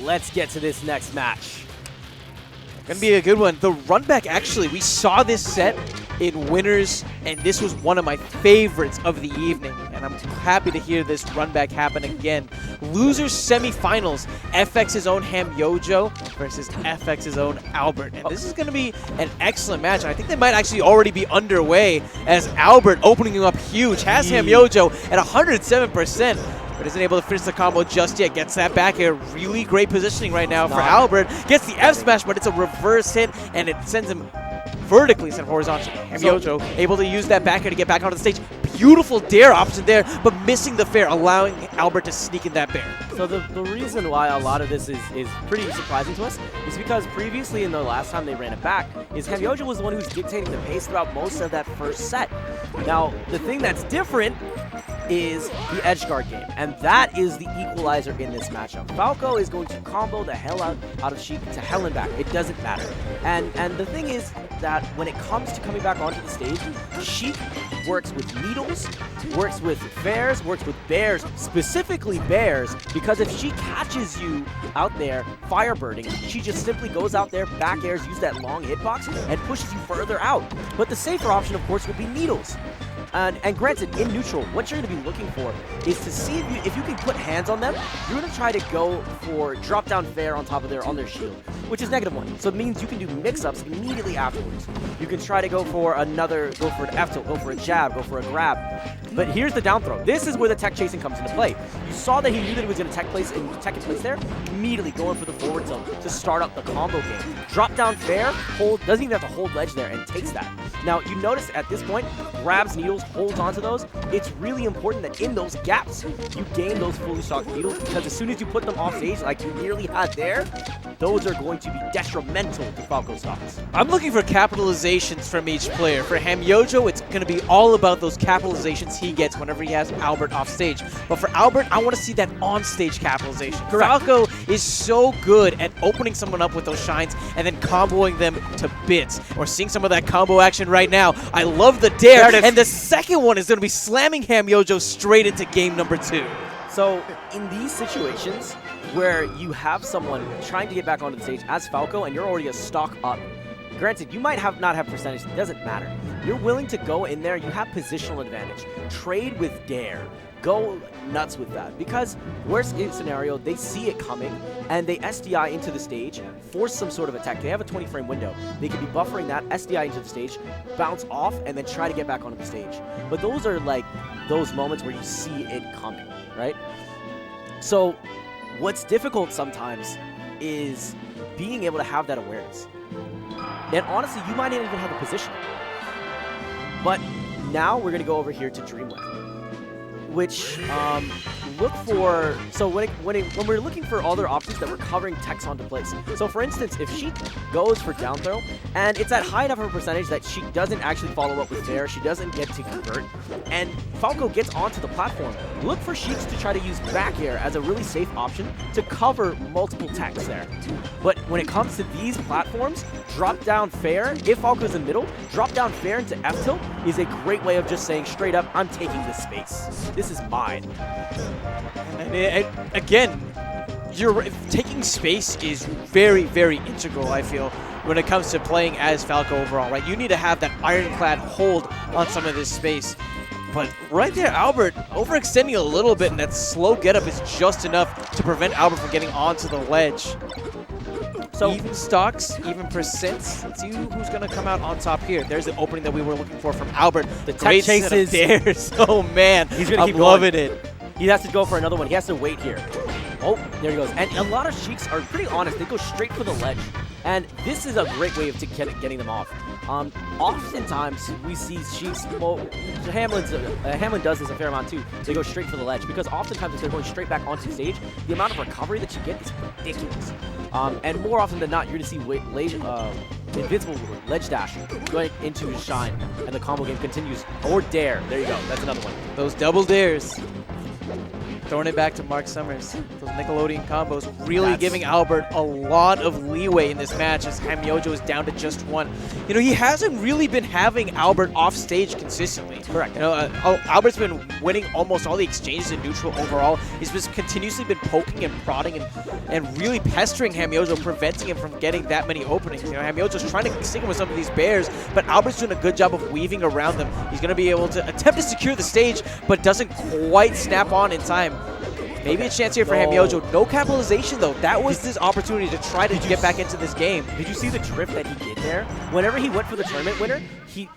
let's get to this next match. Gonna be a good one. The run back, actually, we saw this set in winners, and this was one of my favorites of the evening. And I'm happy to hear this run back happen again. Losers semifinals, FX's own Hamyojo versus FX's own Albert. And this is gonna be an excellent match. I think they might actually already be underway, as Albert opening up huge, has Hamyojo at 107%. But isn't able to finish the combo just yet. Gets that back air. Really great positioning right now for Albert. Gets the F smash, but it's a reverse hit, and it sends him vertically instead of horizontally. Hamyojo able to use that back air to get back onto the stage. Beautiful dare option there, but missing the fair, allowing Albert to sneak in that bair. So the reason why a lot of this is pretty surprising to us is because previously in the last time they ran it back, is Hamyojo was the one who's dictating the pace throughout most of that first set. Now, the thing that's different is the edge guard game, and that is the equalizer in this matchup. Falco is going to combo the hell out of Sheik to hell and back. It doesn't matter. And the thing is that when it comes to coming back onto the stage, Sheik works with needles, works with fairs, works with bears, specifically bears, because if she catches you out there firebirding, she just simply goes out there, back airs, use that long hitbox, and pushes you further out. But the safer option, of course, would be needles. And granted, in neutral, what you're going to be looking for is to see if you can put hands on them. You're going to try to go for drop down fair on top of on their shield, which is -1. So it means you can do mix-ups immediately afterwards. You can try to go for an F tilt, go for a jab, go for a grab. But here's the down throw. This is where the tech chasing comes into play. You saw that he knew that he was going to tech in place there, immediately going for the forward tilt to start up the combo game. Drop down fair, hold, doesn't even have to hold ledge there, and takes that. Now, you notice at this point, grabs needles, holds onto those. It's really important that in those gaps, you gain those fully stocked needles, because as soon as you put them off stage, like you nearly had there, those are going to be detrimental to Falco's stocks. I'm looking for capitalizations from each player. For Hamyojo, it's going to be all about those capitalizations he gets whenever he has Albert off stage. But for Albert, I want to see that on-stage capitalization. Correct. Falco is so good at opening someone up with those shines and then comboing them to bits. We're seeing some of that combo action right now. I love the dare, and the second one is going to be slamming Hamyojo straight into game number 2. So in these situations where you have someone trying to get back onto the stage as Falco and you're already a stock up, granted, you might not have percentage, it doesn't matter. You're willing to go in there, you have positional advantage. Trade with dare. Go nuts with that, because worst case scenario, they see it coming and they SDI into the stage, force some sort of attack. They have a 20-frame window. They could be buffering that, SDI into the stage, bounce off, and then try to get back onto the stage. But those are like those moments where you see it coming, right? So what's difficult sometimes is being able to have that awareness. And honestly, you might not even have a position. But now we're going to go over here to Dreamland, which look for, so when we're looking for other options that we're covering techs onto place. So for instance, if Sheik goes for down throw, and it's at high enough of a percentage that she doesn't actually follow up with fair, she doesn't get to convert, and Falco gets onto the platform, look for Sheiks to try to use back air as a really safe option to cover multiple techs there. But when it comes to these platforms, drop down fair, if Falco's in the middle, drop down fair into F tilt is a great way of just saying straight up, I'm taking this space. This is mine. And again, taking space is very, very integral, I feel, when it comes to playing as Falco overall, right? You need to have that ironclad hold on some of this space. But right there, Albert overextending a little bit, and that slow getup is just enough to prevent Albert from getting onto the ledge. So even stocks, even percents. Let's see who's going to come out on top here. There's the opening that we were looking for from Albert. The tech chases. Dares. Oh, man. He's going to keep loving it. He has to go for another one. He has to wait here. Oh, there he goes. And a lot of Sheiks are pretty honest. They go straight for the ledge. And this is a great way of getting them off. Oftentimes, we see Sheiks, well, Hamlin does this a fair amount too. They go straight for the ledge, because oftentimes if they're going straight back onto the stage, the amount of recovery that you get is ridiculous. And more often than not, you're going to see invincible ledge dash going into his shine, and the combo game continues. Or dare. There you go. That's another one. Those double dares. Throwing it back to Mark Summers. Those Nickelodeon combos really That's- giving Albert a lot of leeway in this match as Hamyojo is down to just one. You know, he hasn't really been having Albert off stage consistently. Correct. You know, Albert's been winning almost all the exchanges in neutral overall. He's just continuously been poking and prodding and really pestering Hamyojo, preventing him from getting that many openings. You know, Hamyojo's trying to stick him with some of these bears, but Albert's doing a good job of weaving around them. He's going to be able to attempt to secure the stage, but doesn't quite snap on in time. Maybe a chance here for Hamyojo. No capitalization, though. That was his opportunity to try to get back into this game. Did you see the drift that he did there? Whenever he went for the tournament winner,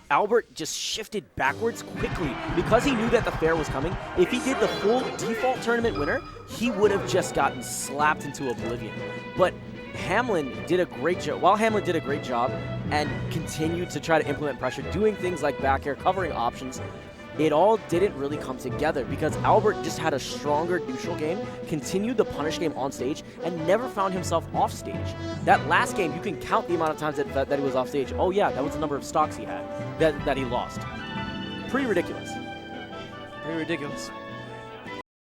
Albert just shifted backwards quickly because he knew that the fair was coming. If he did the full default tournament winner, he would have just gotten slapped into oblivion. But Hamlin did a great job. While Hamlin did a great job and continued to try to implement pressure, doing things like back air, covering options, it all didn't really come together because Albert just had a stronger neutral game, continued the punish game on stage, and never found himself off stage. That last game, you can count the amount of times that he was off stage. Oh yeah, that was the number of stocks he had that he lost. Pretty ridiculous. Very ridiculous.